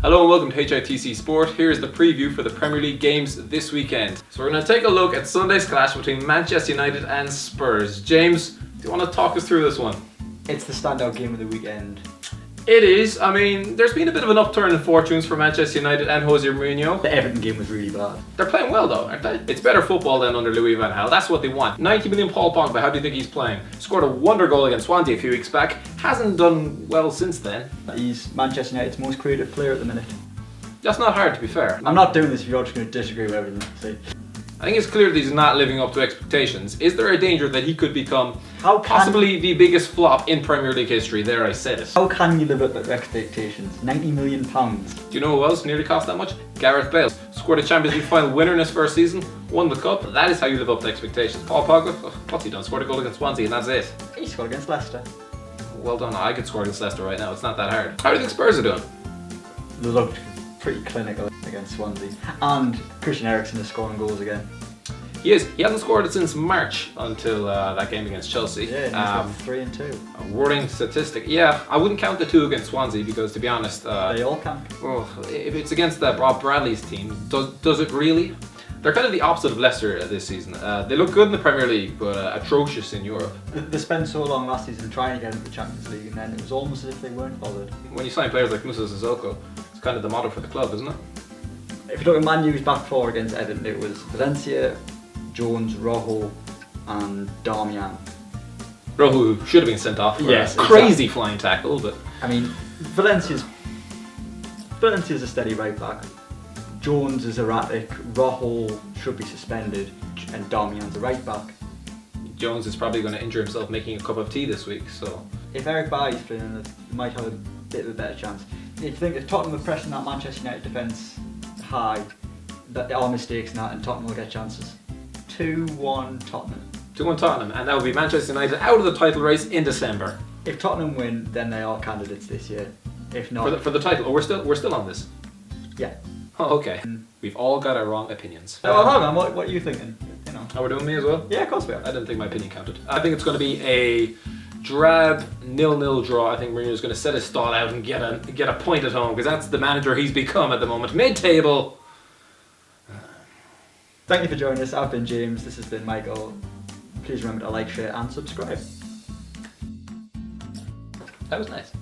Hello and welcome to HITC Sport. Here's the preview for the Premier League games this weekend. So we're going to take a look at Sunday's clash between Manchester United and Spurs. James, do you want to talk us through this one? It's the standout game of the weekend. It is. I mean, there's been a bit of an upturn in fortunes for Manchester United and Jose Mourinho. The Everton game was really bad. They're playing well though, aren't they? It's better football than under Louis van Gaal. That's what they want. 90 million Paul Pogba, how do you think he's playing? Scored a wonder goal against Swansea a few weeks back. Hasn't done well since then. He's Manchester United's most creative player at the minute. That's not hard, to be fair. I'm not doing this if you're just going to disagree with everything I say. I think it's clear that he's not living up to expectations. Is there a danger that he could become possibly the biggest flop in Premier League history? There, I said it. How can you live up to expectations? £90 million. Do you know who else nearly cost that much? Gareth Bale. Scored a Champions League final winner in his first season, won the cup. That is how you live up to expectations. Paul Pogba, what's he done? Scored a goal against Swansea and that's it. He scored against Leicester. Well done. I could score against Leicester right now. It's not that hard. How do you think Spurs are doing? They looked pretty clinical against Swansea. And Christian Eriksen is scoring goals again. He is. He hasn't scored it since March until that game against Chelsea. Yeah, he's got 3 and 2. A worrying statistic. Yeah, I wouldn't count the 2 against Swansea because, to be honest, they all can. Well, if it's against Rob Bradley's team, does it really? They're kind of the opposite of Leicester this season. They look good in the Premier League, but atrocious in Europe. They spent so long last season trying to get into the Champions League, and then it was almost as if they weren't bothered. When you sign players like Musa Sissoko, it's kind of the motto for the club, isn't it? If you look at Man U's back four against Everton, it was Valencia, Jones, Rojo, and Darmian. Rojo should have been sent off for a crazy flying tackle, but I mean, Valencia's a steady right back. Jones is erratic. Rojo should be suspended, and Darmian's a right back. Jones is probably going to injure himself making a cup of tea this week. So if Eric Bailly's playing, they might have a bit of a better chance. If you think if Tottenham are pressing that Manchester United defence high, that there are mistakes in that, and Tottenham will get chances. 2-1 Tottenham. 2-1 Tottenham, and that will be Manchester United out of the title race in December. If Tottenham win, then they are candidates this year. If not, for the title, we're still on this. Yeah. Oh, okay. We've all got our wrong opinions. Oh, hold on. What are you thinking? You know. Oh, we're doing me as well? Yeah, of course we are. I didn't think my opinion counted. I think it's going to be a drab 0-0 draw. I think Mourinho's going to set his stall out and get a point at home because that's the manager he's become at the moment. Mid-table. Thank you for joining us. I've been James. This has been Michael. Please remember to like, share, and subscribe. That was nice.